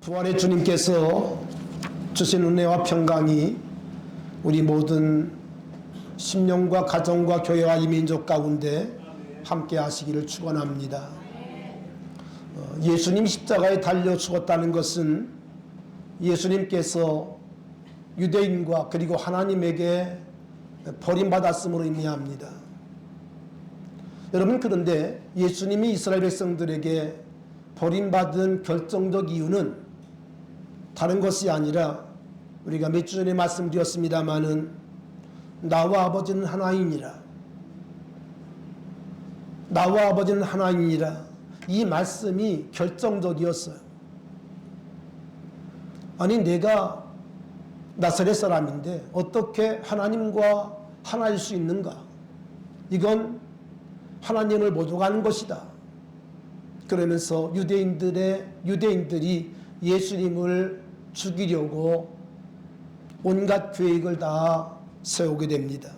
부활의 주님께서 주신 은혜와 평강이 우리 모든 심령과 가정과 교회와 이 민족 가운데 함께 하시기를 축원합니다. 예수님 십자가에 달려 죽었다는 것은 예수님께서 유대인과 그리고 하나님에게 버림받았음으로 의미합니다. 여러분, 그런데 예수님이 이스라엘 백성들에게 버림받은 결정적 이유는 다른 것이 아니라 우리가 몇 주 전에 말씀드렸습니다마는 나와 아버지는 하나이니라, 나와 아버지는 하나이니라, 이 말씀이 결정적이었어요. 아니, 내가 나사렛 사람인데 어떻게 하나님과 하나일 수 있는가? 이건 하나님을 모독하는 것이다. 그러면서 유대인들이 예수님을 죽이려고 온갖 계획을 다 세우게 됩니다.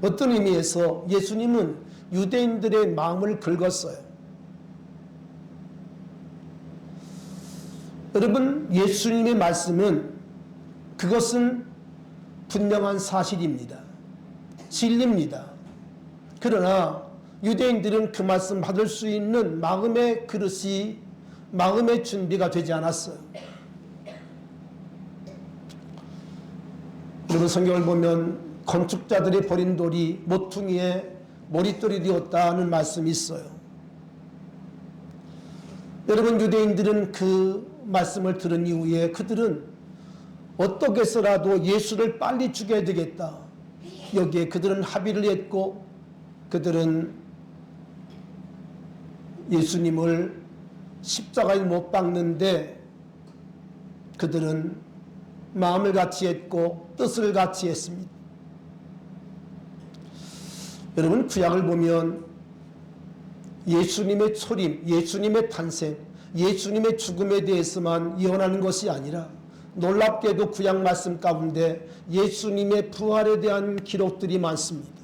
어떤 의미에서 예수님은 유대인들의 마음을 긁었어요. 여러분, 예수님의 말씀은 그것은 분명한 사실입니다. 진리입니다. 그러나 유대인들은 그 말씀 받을 수 있는 마음의 그릇이, 마음의 준비가 되지 않았어요. 여러분, 성경을 보면 건축자들이 버린 돌이 모퉁이에 머릿돌이 되었다는 말씀이 있어요. 여러분, 유대인들은 그 말씀을 들은 이후에 그들은 어떻게 해서라도 예수를 빨리 죽여야 되겠다, 여기에 그들은 합의를 했고, 그들은 예수님을 십자가에 못 박는데 그들은 마음을 같이 했고 뜻을 같이 했습니다. 여러분, 구약을 보면 예수님의 초림, 예수님의 탄생, 예수님의 죽음에 대해서만 예언하는 것이 아니라 놀랍게도 구약 말씀 가운데 예수님의 부활에 대한 기록들이 많습니다.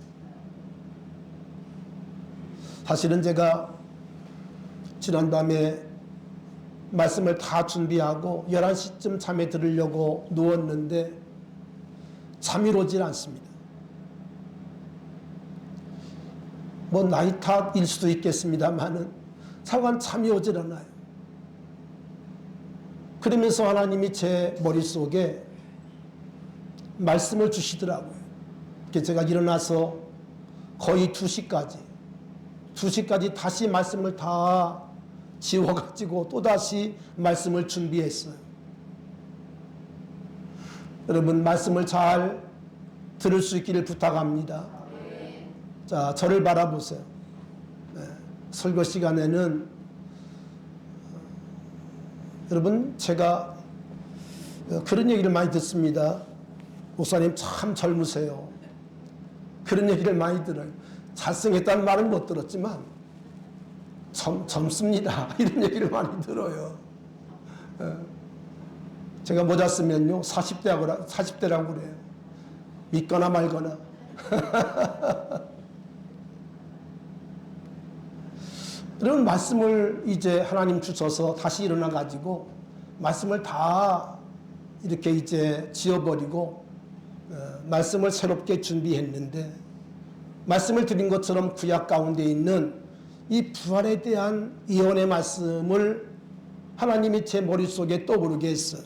사실은 제가 지난밤에 말씀을 다 준비하고 11시쯤 잠에 들으려고 누웠는데 잠이 오질 않습니다. 뭐 나이 탓일 수도 있겠습니다만은 사관 잠이 오질 않아요. 그러면서 하나님이 제 머릿속에 말씀을 주시더라고요. 그래서 제가 일어나서 거의 2시까지 다시 말씀을 다 지워가지고 또다시 말씀을 준비했어요. 여러분, 말씀을 잘 들을 수 있기를 부탁합니다. 자, 저를 바라보세요. 설교 시간에는 여러분, 제가 그런 얘기를 많이 듣습니다. 목사님 참 젊으세요. 그런 얘기를 많이 들어요. 잘생겼다는 말은 못 들었지만 젊습니다, 이런 얘기를 많이 들어요. 제가 모자 쓰면요 40대라고 그래요. 믿거나 말거나. 여러분, 말씀을 이제 하나님 주셔서 다시 일어나 가지고 말씀을 다 이렇게 이제 지워버리고 말씀을 새롭게 준비했는데, 말씀을 드린 것처럼 구약 가운데 있는 이 부활에 대한 예언의 말씀을 하나님이 제 머릿속에 떠오르게 했어요.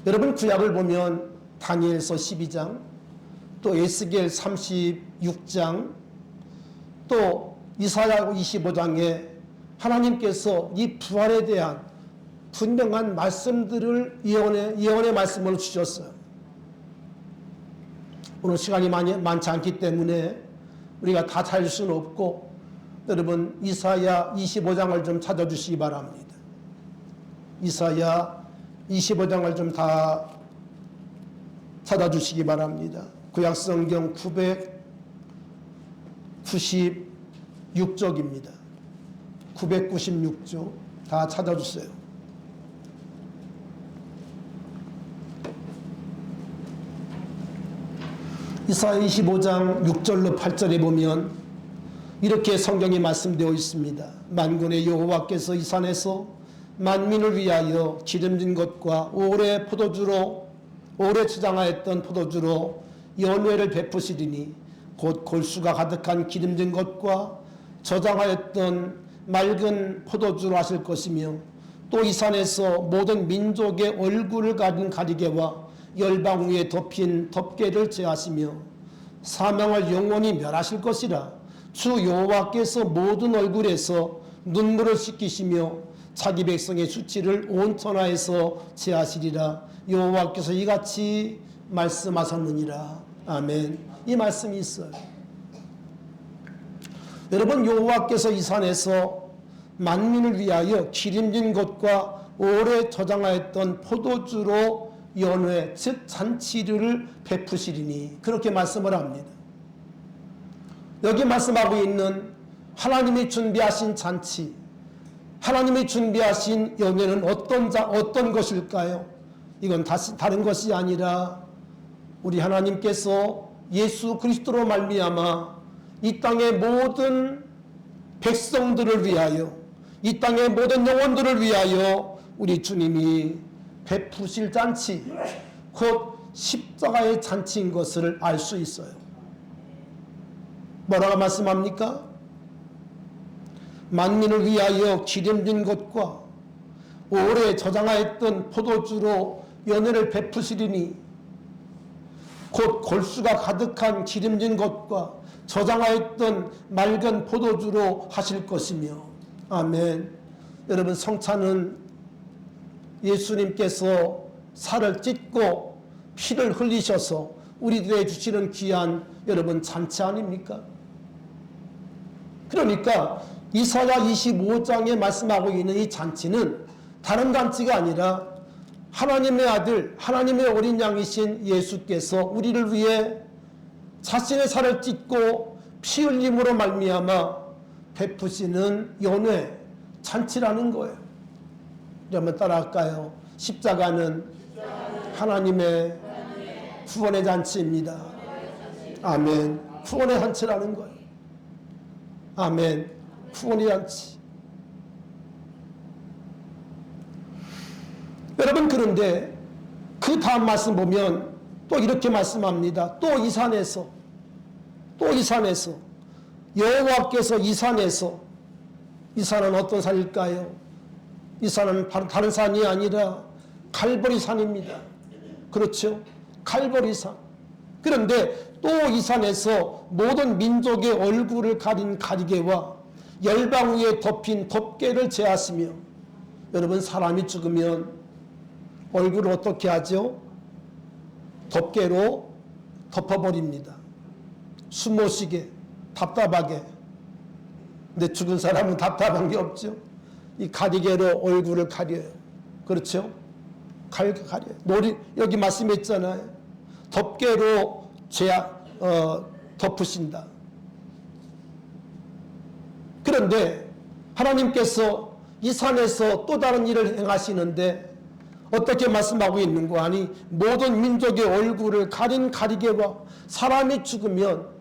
여러분, 구약을 보면 다니엘서 12장, 또 에스겔 36장, 또 이사야 25장에 하나님께서 이 부활에 대한 분명한 말씀들을 예언의 말씀으로 주셨어요. 오늘 시간이 많지 않기 때문에 우리가 다 찾을 수는 없고, 여러분 이사야 25장을 좀 찾아주시기 바랍니다. 이사야 25장을 좀 다 찾아주시기 바랍니다. 구약성경 996쪽입니다. 996쪽 다 찾아주세요. 이사야 25장 6절로 8절에 보면 이렇게 성경이 말씀되어 있습니다. 만군의 여호와께서 이 산에서 만민을 위하여 기름진 것과 오래 저장하였던 포도주로 연회를 베푸시리니 곧 골수가 가득한 기름진 것과 저장하였던 맑은 포도주로 하실 것이며 또 이 산에서 모든 민족의 얼굴을 가린 가리개와 열방 위에 덮인 덮개를 제하시며 사망을 영원히 멸하실 것이라. 주 여호와께서 모든 얼굴에서 눈물을 씻기시며 자기 백성의 수치를 온 천하에서 제하시리라. 여호와께서 이같이 말씀하셨느니라. 아멘. 이 말씀이 있어요. 여러분, 여호와께서 이 산에서 만민을 위하여 기름진 것과 오래 저장하였던 포도주로 연회, 즉 잔치를 베푸시리니 그렇게 말씀을 합니다. 여기 말씀하고 있는 하나님이 준비하신 잔치, 하나님이 준비하신 연회는 어떤 것일까요? 이건 다른 것이 아니라 우리 하나님께서 예수 그리스도로 말미암아 이 땅의 모든 백성들을 위하여, 이 땅의 모든 영혼들을 위하여 우리 주님이 베푸실 잔치, 곧 십자가의 잔치인 것을 알 수 있어요. 뭐라고 말씀합니까? 만민을 위하여 기름진 것과 오래 저장하였던 포도주로 연회를 베푸시리니 곧 골수가 가득한 기름진 것과 저장하였던 맑은 포도주로 하실 것이며. 아멘. 여러분, 성찬은 예수님께서 살을 찢고 피를 흘리셔서 우리들에게 주시는 귀한 여러분 잔치 아닙니까? 그러니까 이사야 25장에 말씀하고 있는 이 잔치는 다른 잔치가 아니라 하나님의 아들, 하나님의 어린 양이신 예수께서 우리를 위해 자신의 살을 찢고 피 흘림으로 말미암아 베푸시는 연회, 잔치라는 거예요. 한번 따라할까요? 십자가는 하나님의 구원의 잔치입니다. 아멘. 구원의 잔치라는 거예요. 아멘. 구원의 잔치. 여러분, 그런데 그 다음 말씀 보면 또 이렇게 말씀합니다. 또 이 산에서 여호와께서 이 산은 어떤 산일까요? 이 산은 다른 산이 아니라 갈보리 산입니다. 그렇죠? 갈보리 산. 그런데 또 이 산에서 모든 민족의 얼굴을 가린 가리개와 열방 위에 덮인 덮개를 제하시며, 여러분, 사람이 죽으면 얼굴을 어떻게 하죠? 덮개로 덮어버립니다. 숨 못 쉬게, 답답하게. 근데 죽은 사람은 답답한 게 없죠. 이 가리개로 얼굴을 가려요. 그렇죠? 가려요. 여기 말씀했잖아요. 덮개로 덮으신다. 그런데 하나님께서 이 산에서 또 다른 일을 행하시는데 어떻게 말씀하고 있는 거 아니? 모든 민족의 얼굴을 가린 가리개와 사람이 죽으면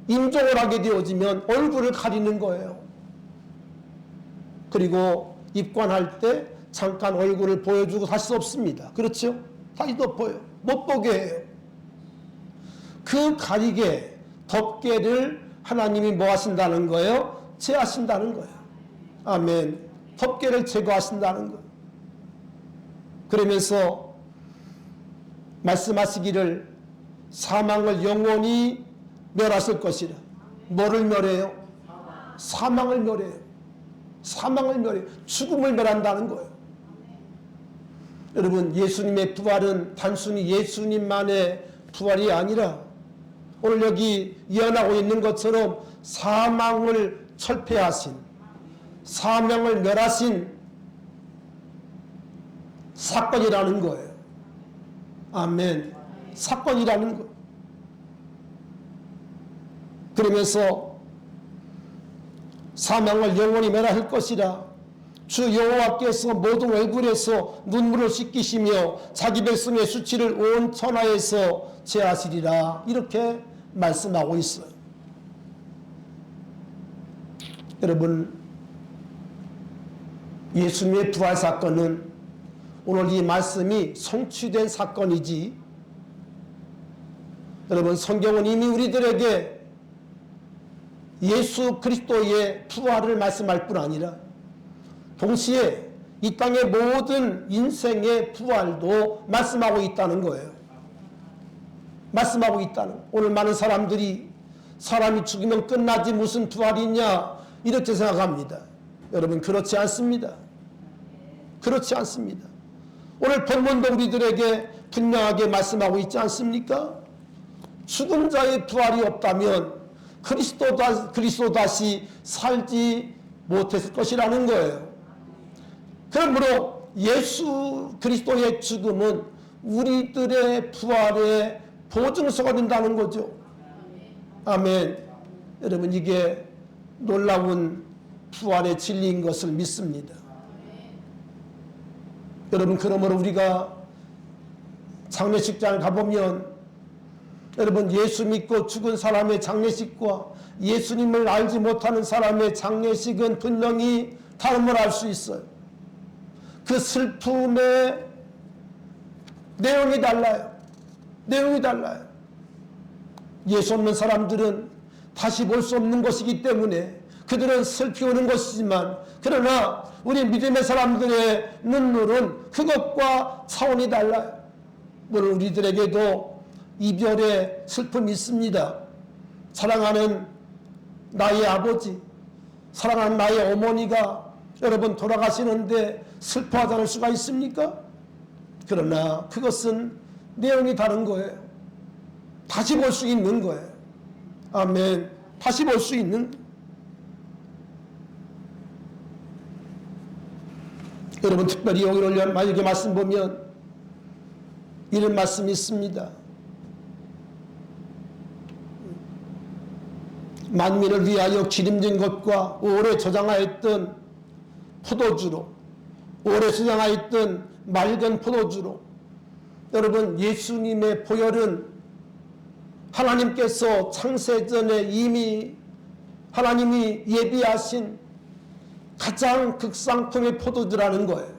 임종을 하게 되어지면 얼굴을 가리는 거예요. 그리고 입관할 때 잠깐 얼굴을 보여주고 다시 덮습니다. 그렇죠? 다시 덮어요. 못 보게 해요. 그 가리개, 덮개를 하나님이 뭐 하신다는 거예요? 제하신다는 거예요. 아멘. 덮개를 제거하신다는 거예요. 그러면서 말씀하시기를 사망을 영원히 멸하실 것이라. 뭐를 멸해요? 사망을 멸해요. 사망을 멸해요. 죽음을 멸한다는 거예요. 여러분, 예수님의 부활은 단순히 예수님만의 부활이 아니라 오늘 여기 예언하고 있는 것처럼 사망을 철폐하신, 사망을 멸하신 사건이라는 거예요. 아멘. 사건이라는 거예요. 그러면서 사망을 영원히 멸할 것이라. 주 여호와께서 모든 얼굴에서 눈물을 씻기시며 자기 백성의 수치를 온 천하에서 제하시리라. 이렇게 말씀하고 있어요. 여러분, 예수님의 부활 사건은 오늘 이 말씀이 성취된 사건이지, 여러분 성경은 이미 우리들에게 예수 그리스도의 부활을 말씀할 뿐 아니라 동시에 이 땅의 모든 인생의 부활도 말씀하고 있다는 거예요. 말씀하고 있다는. 오늘 많은 사람들이 사람이 죽으면 끝나지 무슨 부활이냐 이렇게 생각합니다. 여러분 그렇지 않습니다. 그렇지 않습니다. 오늘 본문도 우리들에게 분명하게 말씀하고 있지 않습니까? 죽은 자의 부활이 없다면 그리스도 다시 살지 못했을 것이라는 거예요. 그러므로 예수 그리스도의 죽음은 우리들의 부활의 보증서가 된다는 거죠. 아멘. 여러분 이게 놀라운 부활의 진리인 것을 믿습니다. 여러분 그러므로 우리가 장례식장을 가보면 여러분 예수 믿고 죽은 사람의 장례식과 예수님을 알지 못하는 사람의 장례식은 분명히 다름을 알 수 있어요. 그 슬픔의 내용이 달라요. 내용이 달라요. 예수 없는 사람들은 다시 볼 수 없는 것이기 때문에 그들은 슬피 오는 것이지만, 그러나 우리 믿음의 사람들의 눈물은 그것과 차원이 달라요. 물론 우리들에게도 이별의 슬픔이 있습니다. 사랑하는 나의 아버지, 사랑하는 나의 어머니가 여러분 돌아가시는데 슬퍼하지 않을 수가 있습니까? 그러나 그것은 내용이 다른 거예요. 다시 볼 수 있는 거예요. 아멘. 다시 볼 수 있는. 여러분 특별히 오늘 만약에 말씀 보면 이런 말씀이 있습니다. 만민을 위하여 기름진 것과 오래 저장하였던 포도주로, 오래 저장하였던 맑은 포도주로. 여러분 예수님의 보혈은 하나님께서 창세전에 이미 하나님이 예비하신 가장 극상품의 포도주라는 거예요.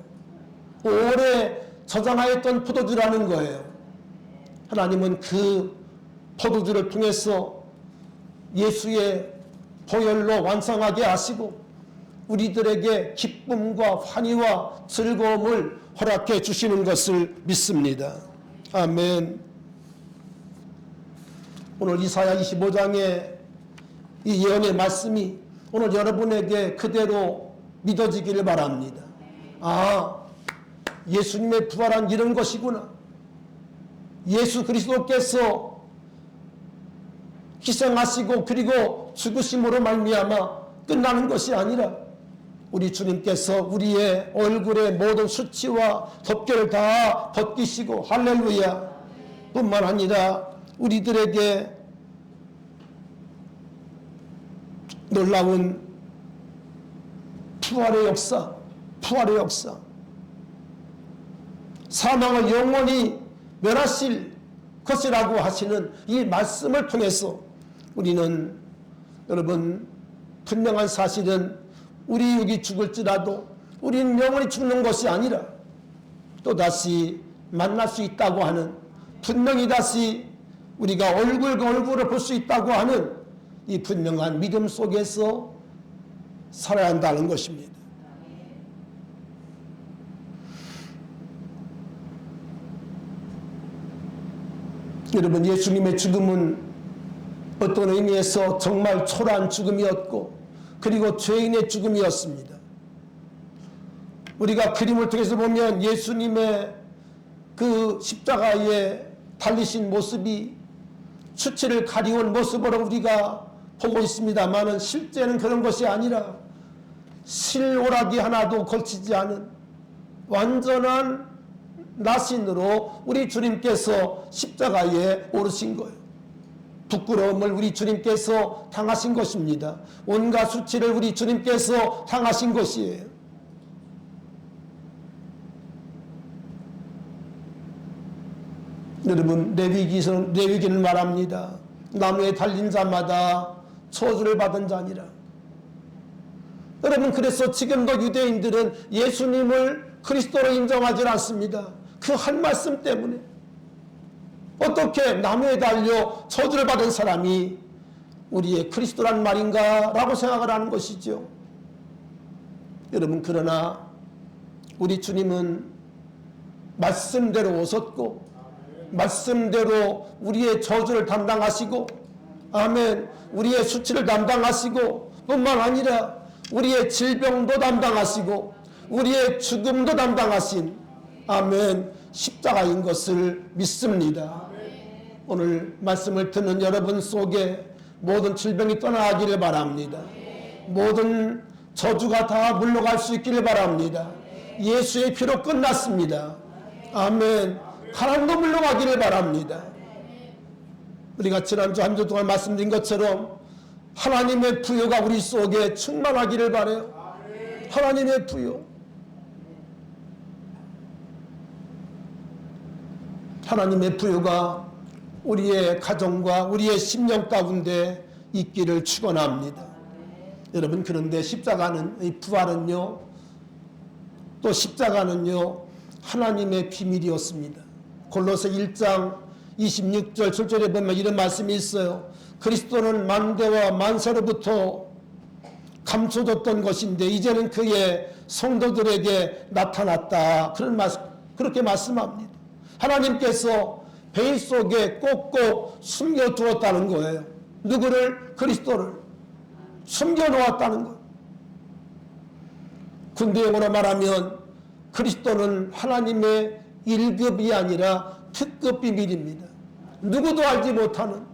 오래 저장하였던 포도주라는 거예요. 하나님은 그 포도주를 통해서 예수의 보혈로 완성하게 하시고 우리들에게 기쁨과 환희와 즐거움을 허락해 주시는 것을 믿습니다. 아멘. 오늘 이사야 25장의 이 예언의 말씀이 오늘 여러분에게 그대로 믿어지기를 바랍니다. 아, 예수님의 부활한 이런 것이구나. 예수 그리스도께서 희생하시고 그리고 죽으심으로 말미암아 끝나는 것이 아니라 우리 주님께서 우리의 얼굴의 모든 수치와 덮개를 다 벗기시고 할렐루야 뿐만 아니라 우리들에게 놀라운 부활의 역사, 부활의 역사, 사망을 영원히 멸하실 것이라고 하시는 이 말씀을 통해서 우리는 여러분 분명한 사실은 우리 여기 죽을지라도 우리는 영원히 죽는 것이 아니라 또다시 만날 수 있다고 하는, 분명히 다시 우리가 얼굴과 얼굴을 볼 수 있다고 하는 이 분명한 믿음 속에서 살아야 한다는 것입니다. 여러분 예수님의 죽음은 어떤 의미에서 정말 초라한 죽음이었고 그리고 죄인의 죽음이었습니다. 우리가 그림을 통해서 보면 예수님의 그 십자가에 달리신 모습이 수치를 가리운 모습으로 우리가 보고 있습니다만은 실제는 그런 것이 아니라 실오라기 하나도 걸치지 않은 완전한 나신으로 우리 주님께서 십자가에 오르신 거예요. 부끄러움을 우리 주님께서 당하신 것입니다. 온갖 수치를 우리 주님께서 당하신 것이에요. 여러분 레위기는 말합니다. 나무에 달린 자마다 저주를 받은 자니라. 여러분, 그래서 지금도 유대인들은 예수님을 그리스도로 인정하지 않습니다. 그 한 말씀 때문에. 어떻게 나무에 달려 저주를 받은 사람이 우리의 그리스도란 말인가 라고 생각을 하는 것이죠. 여러분, 그러나 우리 주님은 말씀대로 오셨고 말씀대로 우리의 저주를 담당하시고, 아멘, 우리의 수치를 담당하시고, 뿐만 아니라 우리의 질병도 담당하시고 우리의 죽음도 담당하신, 아멘, 십자가인 것을 믿습니다. 오늘 말씀을 듣는 여러분 속에 모든 질병이 떠나기를 바랍니다. 모든 저주가 다 물러갈 수 있기를 바랍니다. 예수의 피로 끝났습니다. 아멘. 가난도 물러가기를 바랍니다. 우리가 지난주 한 주 동안 말씀드린 것처럼 하나님의 부요가 우리 속에 충만하기를 바라요. 하나님의 부요. 하나님의 부요가 우리의 가정과 우리의 심령 가운데 있기를 축원합니다. 여러분, 그런데 십자가는, 이 부활은요, 또 십자가는요, 하나님의 비밀이었습니다. 골로새 1장 26절 7절에 보면 이런 말씀이 있어요. 그리스도는 만대와 만세로부터 감춰졌던 것인데 이제는 그의 성도들에게 나타났다. 그렇게 말씀합니다. 하나님께서 베일 속에 꼭꼭 숨겨두었다는 거예요. 누구를? 그리스도를 숨겨놓았다는 거예요. 군대용어로 말하면 그리스도는 하나님의 1급이 아니라 특급 비밀입니다. 누구도 알지 못하는,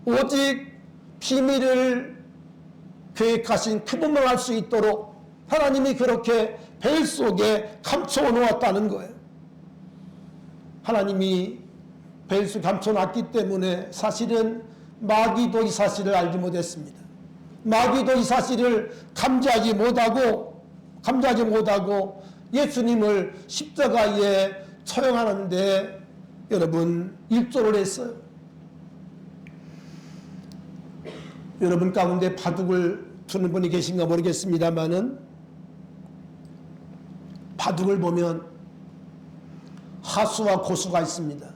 오직 비밀을 계획하신 그분만 알 수 있도록 하나님이 그렇게 베일 속에 감춰 놓았다는 거예요. 하나님이 베일 속에 감춰놨기 때문에 사실은 마귀도 이 사실을 알지 못했습니다. 마귀도 이 사실을 감지하지 못하고 예수님을 십자가에 처형하는데 여러분 일조를 했어요. 여러분 가운데 바둑을 두는 분이 계신가 모르겠습니다만은 바둑을 보면 하수와 고수가 있습니다.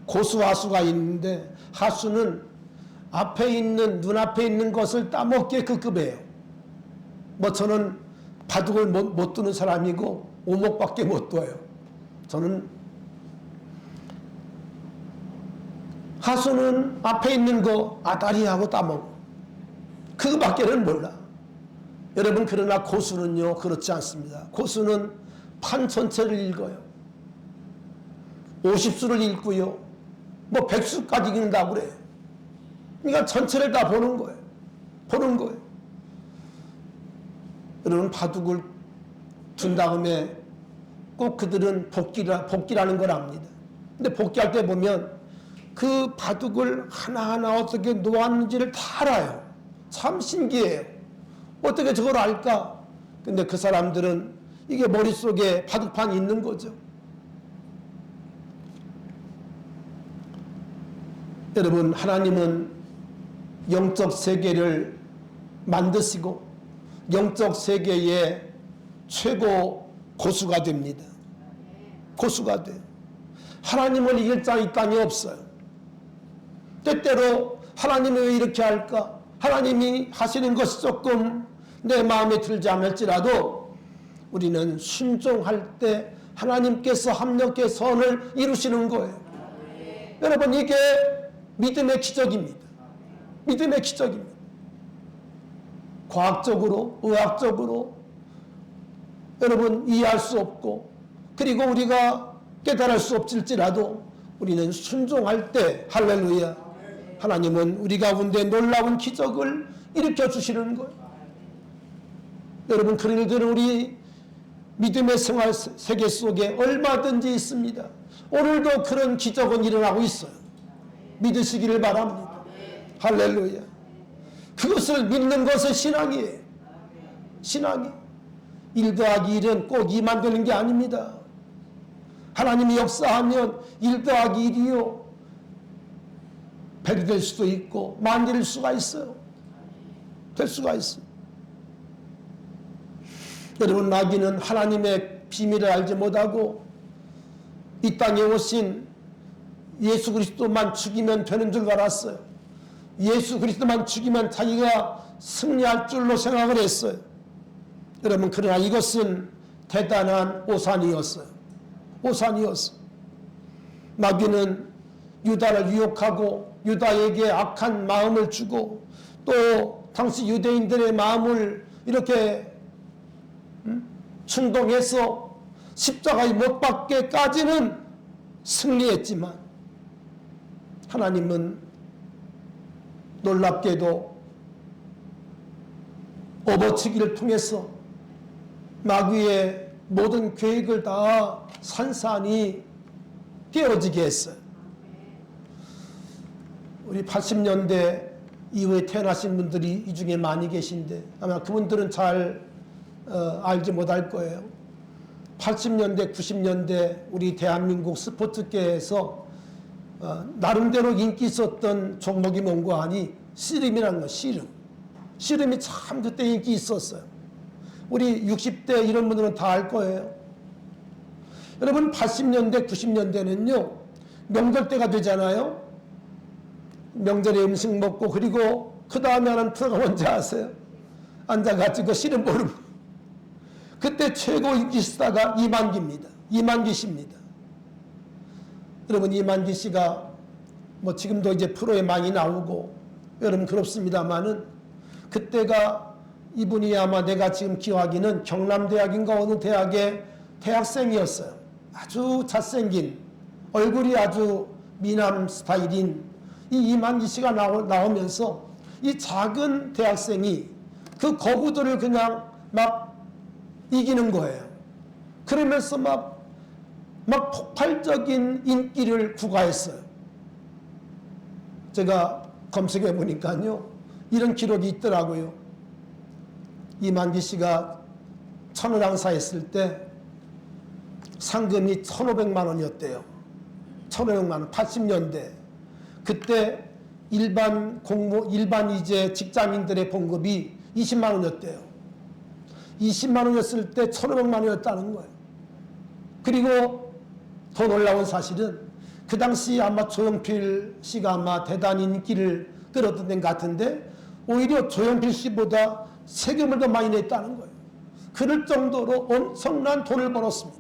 고수, 하수가 있는데 하수는 눈앞에 있는 것을 따먹기에 급급해요. 저는 바둑을 못 두는 사람이고 오목밖에 못 둬요. 저는 하수는 앞에 있는 거 아다리하고 따먹어. 그거밖에는 몰라. 여러분, 그러나 고수는요 그렇지 않습니다. 고수는 판 전체를 읽어요. 50수를 읽고요, 100수까지 읽는다고 그래요. 그러니까 전체를 다 보는 거예요. 여러분, 바둑을 둔 다음에 꼭 그들은 복기라는 걸 압니다. 근데 복기할 때 보면 그 바둑을 하나하나 어떻게 놓았는지를 다 알아요. 참 신기해요. 어떻게 저걸 알까? 근데 그 사람들은 이게 머릿속에 바둑판이 있는 거죠. 여러분, 하나님은 영적 세계를 만드시고 영적 세계의 최고 고수가 됩니다. 고수가 돼요. 하나님을 이길 자 이 땅에 없어요. 때때로 하나님이 왜 이렇게 할까? 하나님이 하시는 것이 조금 내 마음에 들지 않을지라도 우리는 순종할 때 하나님께서 합력의 선을 이루시는 거예요. 여러분, 이게 믿음의 기적입니다. 믿음의 기적입니다. 과학적으로, 의학적으로 여러분 이해할 수 없고, 그리고 우리가 깨달을 수 없을지라도 우리는 순종할 때, 할렐루야, 하나님은 우리 가운데 놀라운 기적을 일으켜 주시는 거예요. 여러분, 그런 일들은 우리 믿음의 생활 세계 속에 얼마든지 있습니다. 오늘도 그런 기적은 일어나고 있어요. 믿으시기를 바랍니다. 할렐루야. 그것을 믿는 것은 신앙이에요. 신앙이 1 더하기 1은 꼭 2만 되는 게 아닙니다. 하나님이 역사하면 1 더하기 1이요 100이 될 수도 있고 10,000이 될 수가 있어요. 될 수가 있어요. 여러분, 마귀는 하나님의 비밀을 알지 못하고 이 땅에 오신 예수 그리스도만 죽이면 되는 줄 알았어요. 예수 그리스도만 죽이면 자기가 승리할 줄로 생각을 했어요. 여러분, 그러나 이것은 대단한 오산이었어요. 오산이었어요. 마귀는 유다를 유혹하고 유다에게 악한 마음을 주고 또 당시 유대인들의 마음을 이렇게 충동해서 십자가에 못 박게까지는 승리했지만 하나님은 놀랍게도 업어치기를 통해서 마귀의 모든 계획을 다 산산이 깨어지게 했어요. 우리 80년대 이후에 태어나신 분들이 이 중에 많이 계신데 아마 그분들은 잘 알지 못할 거예요. 80년대, 90년대 우리 대한민국 스포츠계에서 나름대로 인기 있었던 종목이 뭔가 하니 씨름이라는 거, 씨름. 씨름이 참 그때 인기 있었어요. 우리 60대 이런 분들은 다 알 거예요. 여러분, 80년대, 90년대는요, 명절 때가 되잖아요. 명절에 음식 먹고, 그리고 그 다음에 하는 프로가 뭔지 아세요? 앉아가지고 씨름 보는. 그때 최고 인기 스타가 이만기입니다. 이만기 씨입니다. 여러분, 이만기 씨가 뭐 지금도 이제 프로에 많이 나오고, 여러분 그렇습니다만은, 그때가 이분이 아마 내가 지금 기억하기는 경남대학인가 어느 대학의 대학생이었어요. 아주 잘생긴, 얼굴이 아주 미남 스타일인 이 이만기 씨가 나오면서 이 작은 대학생이 그 거구들을 그냥 막 이기는 거예요. 그러면서 막 폭발적인 인기를 구가했어요. 제가 검색해 보니까요, 이런 기록이 있더라고요. 이만기 씨가 천을항사 했을 때 상금이 1,500만 원이었대요. 1,500만 원, 80년대. 그때 일반 이제 직장인들의 봉급이 20만 원이었대요. 20만 원이었을 때 1,500만 원이었다는 거예요. 그리고 더 놀라운 사실은 그 당시 아마 조용필 씨가 아마 대단히 인기를 끌었던 것 같은데 오히려 조용필 씨보다 세금을 더 많이 냈다는 거예요. 그럴 정도로 엄청난 돈을 벌었습니다.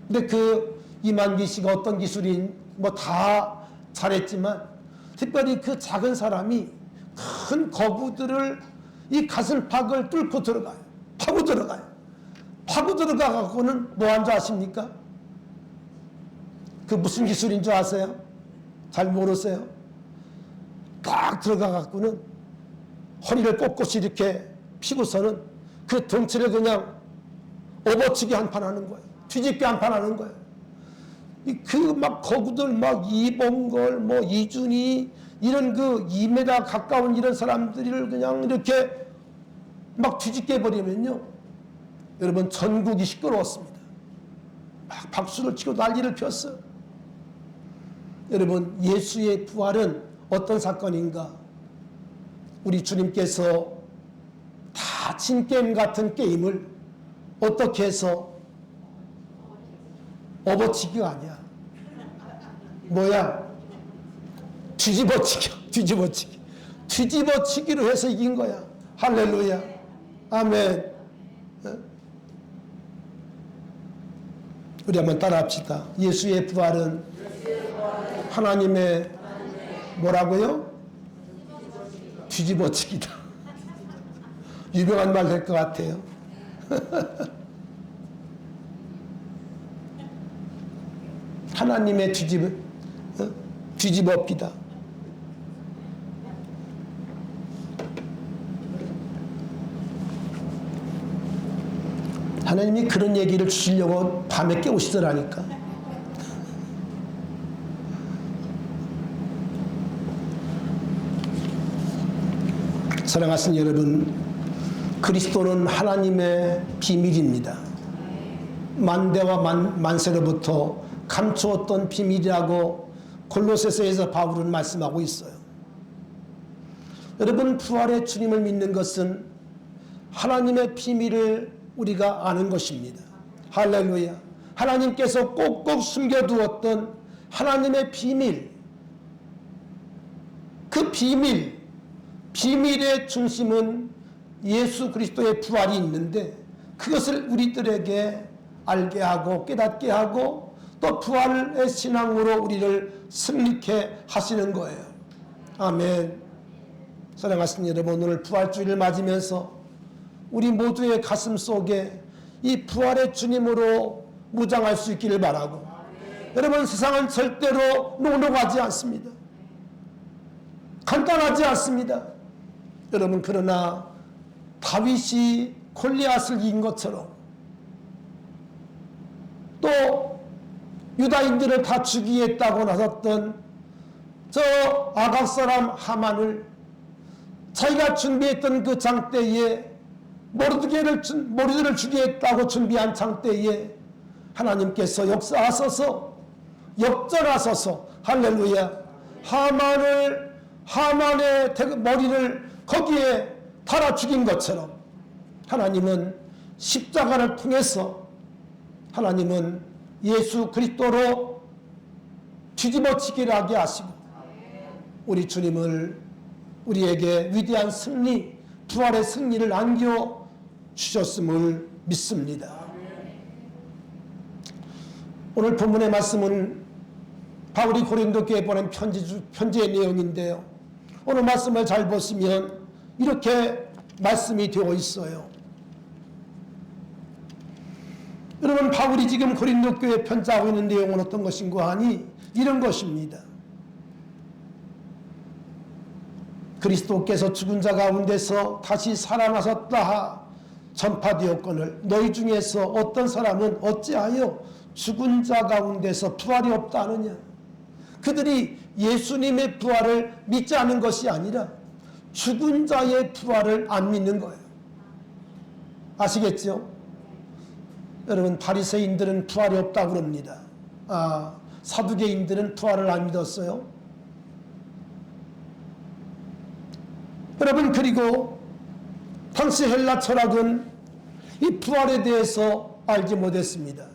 근데 그 이만기 씨가 어떤 기술인 뭐 다 잘했지만 특별히 그 작은 사람이 큰 거구들을 이 가슴팍을 뚫고 들어가요. 파고 들어가요. 파고 들어가 갖고는 뭐 한 줄 아십니까? 그 무슨 기술인 줄 아세요? 잘 모르세요? 딱 들어가 갖고는 허리를 꼿꼿이 이렇게 피고서는 그 덩치를 그냥 업어치기 한판 하는 거예요. 뒤집기 한판 하는 거예요. 그 막 거구들 막 이봉걸 뭐 이준희 이런 그 2m 가까운 이런 사람들을 그냥 이렇게 막 뒤집게 해버리면요, 여러분 전국이 시끄러웠습니다. 막 박수를 치고 난리를 폈어요. 여러분, 예수의 부활은 어떤 사건인가? 우리 주님께서 다 진게임 같은 게임을 어떻게 해서 업어치기가 아니야. 뭐야? 뒤집어치기. 뒤집어치기로 해서 이긴 거야. 할렐루야. 아멘. 우리 한번 따라합시다. 예수의 부활은 하나님의 뭐라고요? 뒤집어치기다. 유명한 말 될 것 같아요. 하나님의 뒤집어엎기다. 하나님이 그런 얘기를 주시려고 밤에 깨우시더라니까. 사랑하신 여러분, 그리스도는 하나님의 비밀입니다. 만대와 만세로부터 감추었던 비밀이라고 골로새서에서 바울은 말씀하고 있어요. 여러분, 부활의 주님을 믿는 것은 하나님의 비밀을 우리가 아는 것입니다. 할렐루야. 하나님께서 꼭꼭 숨겨두었던 하나님의 비밀, 그 비밀의 중심은 예수 그리스도의 부활이 있는데 그것을 우리들에게 알게 하고 깨닫게 하고 또 부활의 신앙으로 우리를 승리케 하시는 거예요. 아멘. 사랑하시는 여러분, 오늘 부활주일을 맞으면서 우리 모두의 가슴 속에 이 부활의 주님으로 무장할 수 있기를 바라고, 여러분, 세상은 절대로 녹록하지 않습니다. 간단하지 않습니다. 여러분, 그러나 다윗이 골리앗을 이긴 것처럼 또 유다인들을 다 죽이겠다고 나섰던 저 아각 사람 하만을 자기가 준비했던 그 장대에 모르드게를 죽이겠다고 준비한 장대에 하나님께서 역사하소서, 역전하소서, 할렐루야, 하만의 머리를 거기에 달아 죽인 것처럼 하나님은 십자가를 통해서 하나님은 예수 그리스도로 뒤집어치기를 하게 하시고 우리 주님을 우리에게 위대한 승리, 부활의 승리를 안겨주셨음을 믿습니다. 오늘 본문의 말씀은 바울이 고린도 교회에 보낸 편지의 내용인데요. 오늘 말씀을 잘 보시면 이렇게 말씀이 되어 있어요. 여러분, 바울이 지금 고린도 교회에 편지하고 있는 내용은 어떤 것인가 하니 이런 것입니다. 그리스도께서 죽은 자 가운데서 다시 살아나셨다 전파되었거늘 너희 중에서 어떤 사람은 어찌하여 죽은 자 가운데서 부활이 없다 하느냐. 그들이 예수님의 부활을 믿지 않는 것이 아니라 죽은 자의 부활을 안 믿는 거예요. 아시겠죠? 여러분, 바리새인들은 부활이 없다고 그럽니다. 사두개인들은 부활을 안 믿었어요. 여러분, 그리고 당시 헬라 철학은 이 부활에 대해서 알지 못했습니다.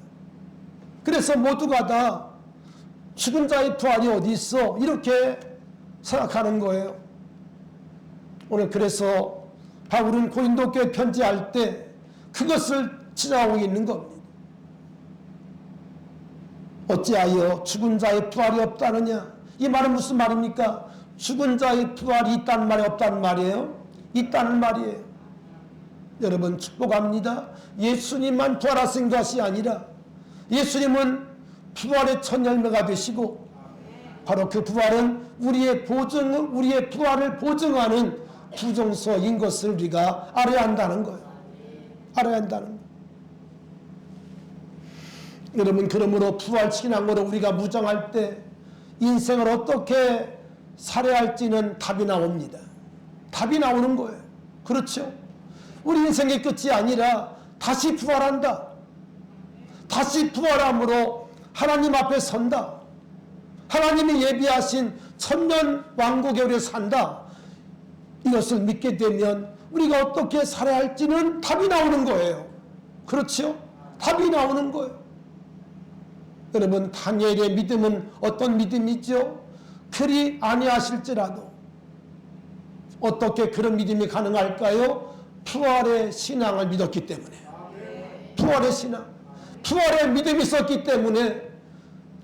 그래서 모두가 다 죽은 자의 부활이 어디 있어? 이렇게 생각하는 거예요. 오늘 그래서 바울은 고린도 교회 편지할 때 그것을 지적하고 있는 겁니다. 어찌하여 죽은 자의 부활이 없다느냐? 이 말은 무슨 말입니까? 죽은 자의 부활이 있다는 말이 없다는 말이에요? 있다는 말이에요. 여러분, 축복합니다. 예수님만 부활하신 것이 아니라 예수님은 부활의 첫 열매가 되시고 바로 그 부활은 우리의 부활을 보증하는 부정서인 것을 우리가 알아야 한다는 거예요. 알아야 한다는 거예요. 여러분, 그러므로 부활 신앙으로 우리가 무장할 때 인생을 어떻게 살아야 할지는 답이 나옵니다. 답이 나오는 거예요. 그렇죠? 우리 인생의 끝이 아니라 다시 부활한다. 다시 부활함으로 하나님 앞에 선다. 하나님이 예비하신 천년 왕국에 우리가 산다. 이것을 믿게 되면 우리가 어떻게 살아야 할지는 답이 나오는 거예요. 그렇죠? 답이 나오는 거예요. 여러분, 다니엘의 믿음은 어떤 믿음이죠? 그리 아니하실지라도 어떻게 그런 믿음이 가능할까요? 부활의 신앙을 믿었기 때문에. 부활의 신앙, 부활의 믿음이 있었기 때문에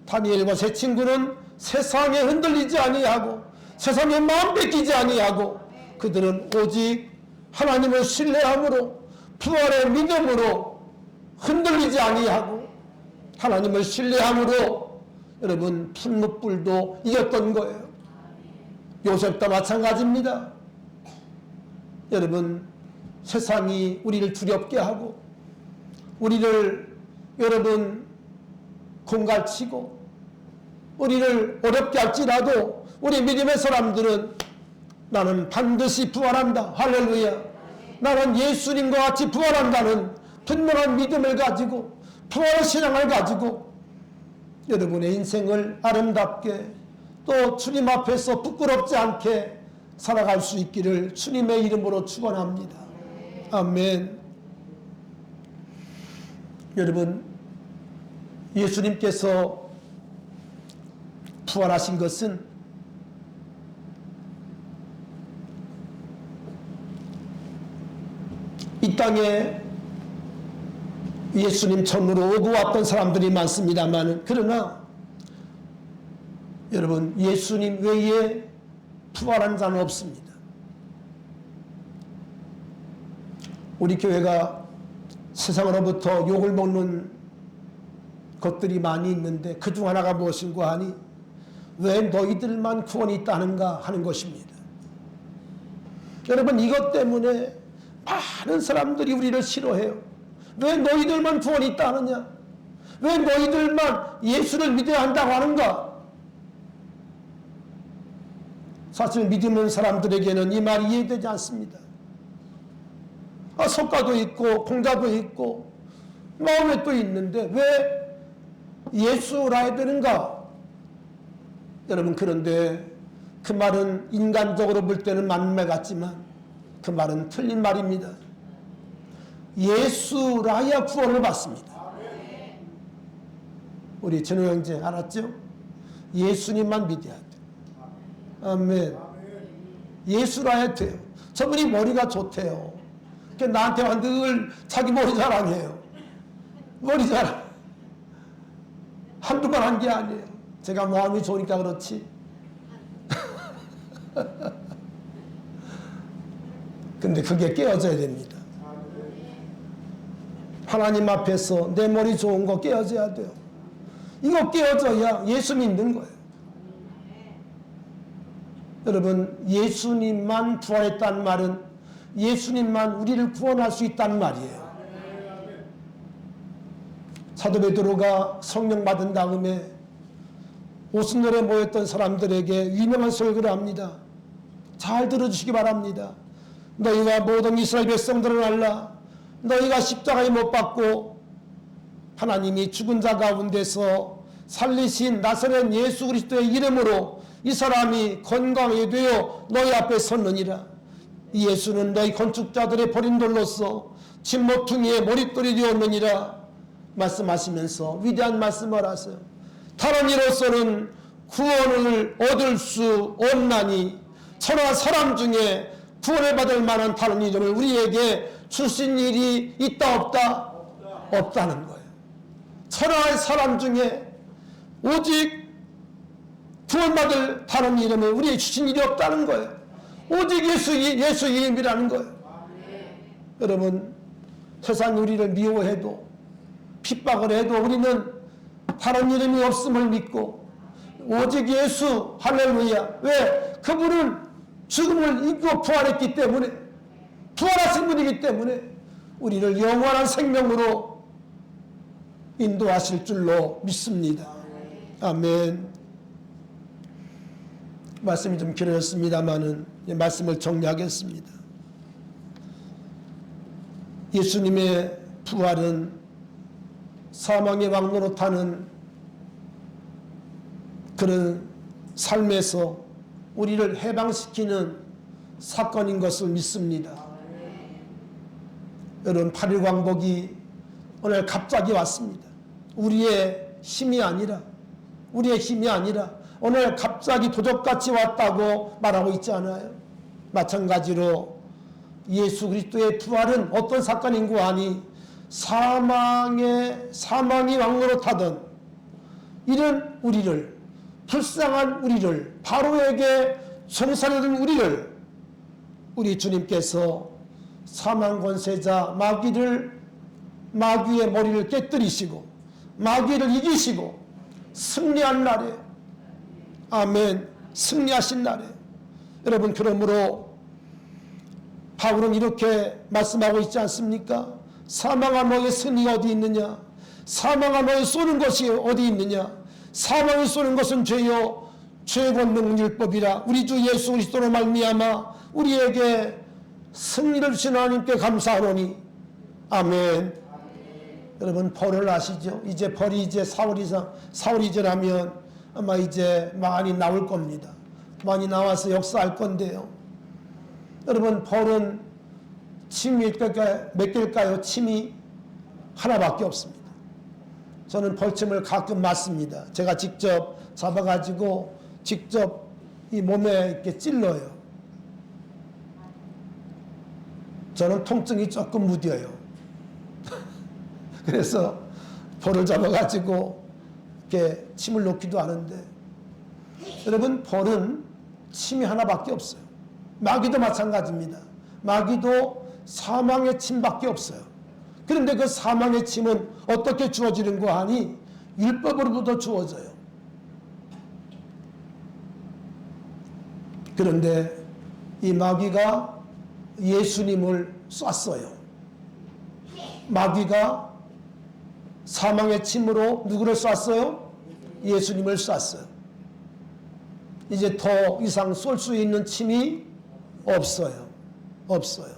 다니엘과 세 친구는 세상에 흔들리지 아니하고 세상에 마음 뺏기지 아니하고 그들은 오직 하나님을 신뢰함으로 부활의 믿음으로 흔들리지 아니하고 하나님을 신뢰함으로 여러분 풀무불도 이겼던 거예요. 요셉도 마찬가지입니다. 여러분, 세상이 우리를 두렵게 하고 우리를 여러분 공갈치고 우리를 어렵게 할지라도 우리 믿음의 사람들은 나는 반드시 부활한다. 할렐루야. 나는 예수님과 같이 부활한다는 분명한 믿음을 가지고 부활의 신앙을 가지고 여러분의 인생을 아름답게 또 주님 앞에서 부끄럽지 않게 살아갈 수 있기를 주님의 이름으로 축원합니다. 아멘. 여러분, 예수님께서 부활하신 것은 이 땅에 예수님 전으로 오고 왔던 사람들이 많습니다만, 그러나 여러분, 예수님 외에 부활한 자는 없습니다. 우리 교회가 세상으로부터 욕을 먹는 것들이 많이 있는데 그 중 하나가 무엇인고 하니, 왜 너희들만 구원이 있다는가 하는 것입니다. 여러분, 이것 때문에 많은 사람들이 우리를 싫어해요. 왜 너희들만 구원이 있다느냐? 왜 너희들만 예수를 믿어야 한다고 하는가? 사실 믿는 사람들에게는 이 말이 이해되지 않습니다. 석가도 있고 공자도 있고 마음에 또 있는데 왜 예수라 해야 되는가? 여러분, 그런데 그 말은 인간적으로 볼 때는 맞는 말 같지만 그 말은 틀린 말입니다. 예수라야 구원을 받습니다. 우리 전우 형제 알았죠? 예수님만 믿어야 돼요. 아멘. 예수라야 돼요. 저분이 머리가 좋대요. 나한테만 늘 자기 머리 자랑해요. 머리 자랑. 한두 번 한 게 아니에요. 제가 마음이 좋으니까 그렇지. 근데 그게 깨어져야 됩니다. 하나님 앞에서 내 머리 좋은 거 깨어져야 돼요. 이거 깨어져야 예수 믿는 거예요. 여러분, 예수님만 부활했다는 말은 예수님만 우리를 구원할 수 있다는 말이에요. 사도 베드로가 성령 받은 다음에 오순절에 모였던 사람들에게 유명한 설교를 합니다. 잘 들어주시기 바랍니다. 너희가 모든 이스라엘 백성들은 알라. 너희가 십자가에 못 박고 하나님이 죽은 자 가운데서 살리신 나사렛 예수 그리스도의 이름으로 이 사람이 건강하게 되어 너희 앞에 섰느니라. 이 예수는 너희 건축자들의 버린 돌로서 집 모퉁이에 머릿돌이 되었느니라 말씀하시면서 위대한 말씀을 하세요. 다른 이로서는 구원을 얻을 수 없나니 천하 사람 중에 구원을 받을 만한 다른 이름을 우리에게 주신 일이 있다 없다? 없다는 거예요. 천하의 사람 중에 오직 구원받을 다른 이름을 우리에게 주신 일이 없다는 거예요. 오직 예수 이름이라는 거예요. 여러분, 세상 우리를 미워해도 핍박을 해도 우리는 다른 이름이 없음을 믿고 오직 예수, 할렐루야. 왜? 그분은 죽음을 이기고 부활했기 때문에, 부활하신 분이기 때문에 우리를 영원한 생명으로 인도하실 줄로 믿습니다. 아멘. 말씀이 좀 길어졌습니다만은 말씀을 정리하겠습니다. 예수님의 부활은 사망의 왕노로 타는 그런 삶에서 우리를 해방시키는 사건인 것을 믿습니다. 여러분, 8.1 광복이 오늘 갑자기 왔습니다. 우리의 힘이 아니라 오늘 갑자기 도적같이 왔다고 말하고 있지 않아요? 마찬가지로 예수 그리스도의 부활은 어떤 사건인고 하니 사망이 왕노로 타던 이런 우리를, 불쌍한 우리를, 바로에게 송사하던 우리를 우리 주님께서 사망 권세자 마귀의 머리를 깨뜨리시고 마귀를 이기시고 승리한 날이에요. 아멘. 승리하신 날이에요. 여러분, 그러므로 바울은 이렇게 말씀하고 있지 않습니까? 사망아 너의 승리가 어디 있느냐? 사망아 너의 쏘는 것이 어디 있느냐? 사망이 쏘는 것은 죄요 죄 권능 율법이라. 우리 주 예수 그리스도로 말미암아 우리에게 승리를 주신 하나님께 감사하노니. 아멘. 여러분, 벌을 아시죠? 이제 벌이 이제 4월 지나면 아마 이제 많이 나올 겁니다. 많이 나와서 역사할 건데요. 여러분, 벌은 침이 몇 개일까요? 침이 하나밖에 없습니다. 저는 벌침을 가끔 맞습니다. 제가 직접 잡아가지고 직접 이 몸에 이렇게 찔러요. 저는 통증이 조금 무뎌요. 그래서 벌을 잡아가지고 이렇게 침을 놓기도 하는데, 여러분, 벌은 침이 하나밖에 없어요. 마귀도 마찬가지입니다. 마귀도 사망의 침밖에 없어요. 그런데 그 사망의 침은 어떻게 주어지는 거 하니? 율법으로부터 주어져요. 그런데 이 마귀가 예수님을 쐈어요. 마귀가 사망의 침으로 누구를 쐈어요? 예수님을 쐈어요. 이제 더 이상 쏠 수 있는 침이 없어요. 없어요.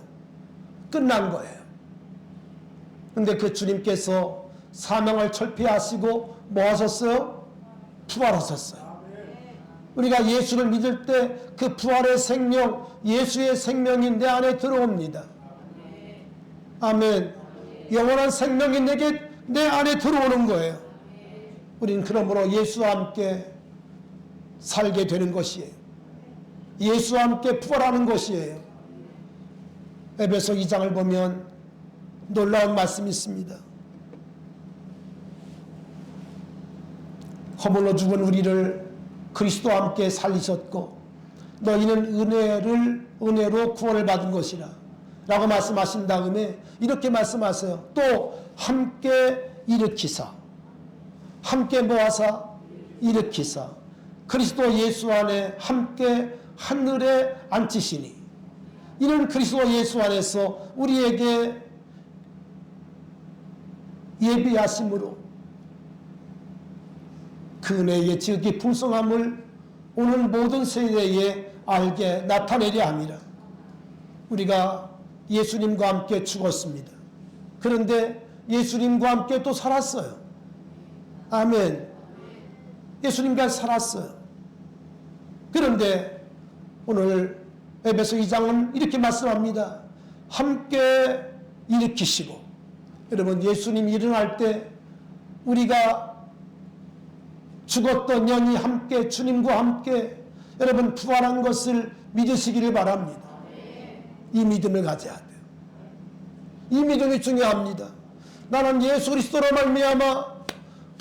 끝난 거예요. 근데 그 주님께서 사망을 철폐하시고 뭐 하셨어요? 부활하셨어요. 우리가 예수를 믿을 때 그 부활의 생명, 예수의 생명이 내 안에 들어옵니다. 아멘. 영원한 생명이 내 안에 들어오는 거예요. 우리는 그러므로 예수와 함께 살게 되는 것이에요. 예수와 함께 부활하는 것이에요. 에베소 2장을 보면 놀라운 말씀이 있습니다. 허물로 죽은 우리를 그리스도와 함께 살리셨고 너희는 은혜로 구원을 받은 것이라 라고 말씀하신 다음에 이렇게 말씀하세요. 또 함께 일으키사, 함께 모아사 일으키사 그리스도 예수 안에 함께 하늘에 앉히시니, 이는 그리스도 예수 안에서 우리에게 예비하심으로 그 은혜의 지극히 풍성함을 오늘 모든 세대에 알게 나타내려 함이라. 우리가 예수님과 함께 죽었습니다. 그런데 예수님과 함께 또 살았어요. 아멘. 예수님과 살았어요. 그런데 오늘 에베소 2장은 이렇게 말씀합니다. 함께 일으키시고. 여러분, 예수님이 일어날 때 우리가 죽었던 영이 함께 주님과 함께 여러분 부활한 것을 믿으시기를 바랍니다. 이 믿음을 가져야 돼요. 이 믿음이 중요합니다. 나는 예수 그리스도로 말미암아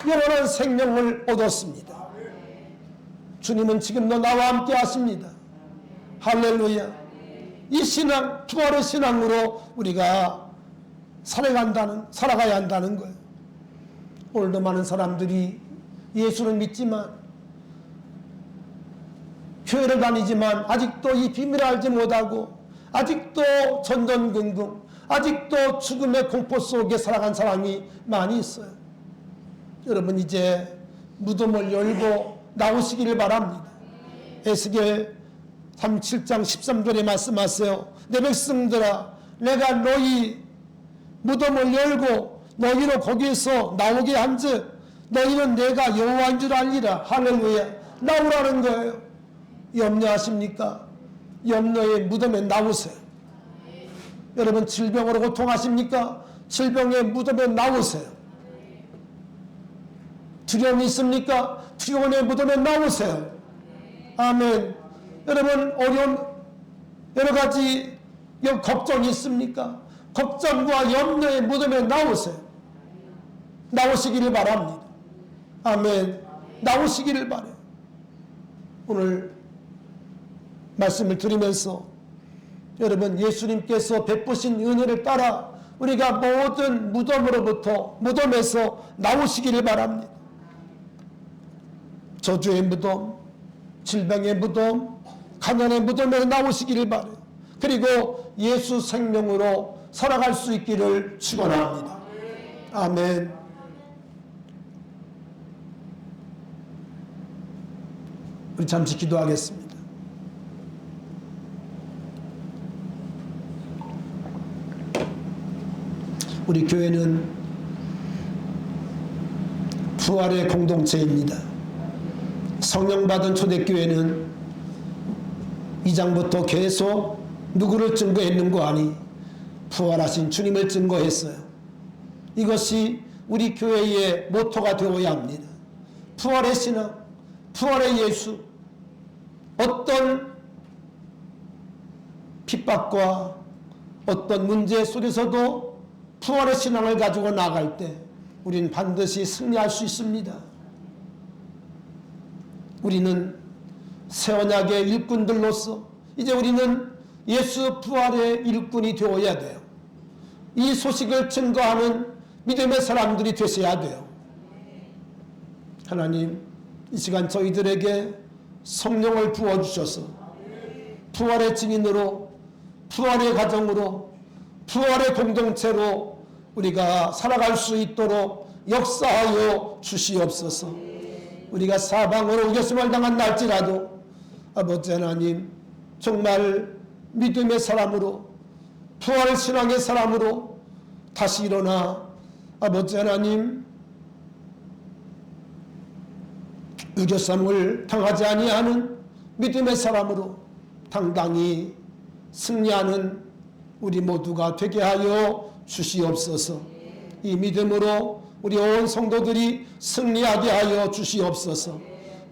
영원한 생명을 얻었습니다. 주님은 지금도 나와 함께 하십니다. 할렐루야. 이 신앙, 부활의 신앙으로 우리가 살아가야 한다는 거예요. 오늘도 많은 사람들이 예수를 믿지만, 교회를 다니지만 아직도 이 비밀을 알지 못하고 아직도 전전긍긍, 아직도 죽음의 공포 속에 살아간 사람이 많이 있어요. 여러분, 이제 무덤을 열고 나오시기를 바랍니다. 에스겔 37장 13절에 말씀하세요. 내 백성들아, 내가 너희 무덤을 열고 너희로 거기에서 나오게 한즉 너희는 내가 여호와인 줄 알리라. 할렐루야. 나오라는 거예요. 염려하십니까? 염려의 무덤에 나오세요. 여러분, 질병으로 고통하십니까? 질병의 무덤에 나오세요. 두려움이 있습니까? 두려움의 무덤에 나오세요. 아멘. 여러분, 어려운 여러 가지 걱정이 있습니까? 걱정과 염려의 무덤에 나오세요. 나오시기를 바랍니다. 아멘. 나오시기를 바라요. 오늘 말씀을 드리면서 여러분, 예수님께서 베푸신 은혜를 따라 우리가 모든 무덤에서 나오시기를 바랍니다. 저주의 무덤, 질병의 무덤, 가난의 무덤에서 나오시기를 바라요. 그리고 예수 생명으로 살아갈 수 있기를 축원합니다. 아멘. 우리 잠시 기도하겠습니다. 우리 교회는 부활의 공동체입니다. 성령 받은 초대교회는 2장부터 계속 누구를 증거했는 거 아니? 부활하신 주님을 증거했어요. 이것이 우리 교회의 모토가 되어야 합니다. 부활의 신앙, 부활의 예수. 어떤 핍박과 어떤 문제 속에서도 부활의 신앙을 가지고 나갈 때 우리는 반드시 승리할 수 있습니다. 우리는 새 언약의 일꾼들로서 이제 우리는 예수 부활의 일꾼이 되어야 돼요. 이 소식을 증거하는 믿음의 사람들이 되셔야 돼요. 하나님, 이 시간 저희들에게 성령을 부어주셔서 부활의 증인으로, 부활의 가정으로, 부활의 공동체로 우리가 살아갈 수 있도록 역사하여 주시옵소서. 우리가 사방으로 우겨짐을 당한 날지라도 아버지 하나님, 정말 믿음의 사람으로, 부활 신앙의 사람으로 다시 일어나 아버지 하나님, 유교삼을 당하지 아니하는 믿음의 사람으로 당당히 승리하는 우리 모두가 되게 하여 주시옵소서. 이 믿음으로 우리 온 성도들이 승리하게 하여 주시옵소서.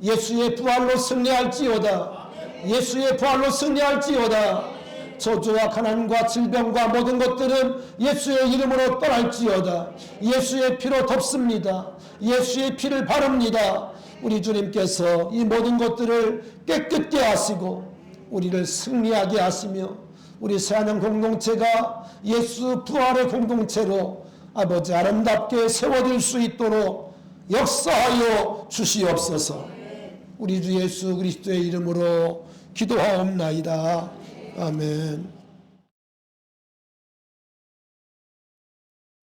예수의 부활로 승리할지어다. 예수의 부활로 승리할지어다. 저주와 가난과 질병과 모든 것들은 예수의 이름으로 떠날지어다. 예수의 피로 덮습니다. 예수의 피를 바릅니다. 우리 주님께서 이 모든 것들을 깨끗게 하시고 우리를 승리하게 하시며 우리 새하늘 공동체가 예수 부활의 공동체로 아버지 아름답게 세워질 수 있도록 역사하여 주시옵소서. 우리 주 예수 그리스도의 이름으로 기도하옵나이다. 아멘.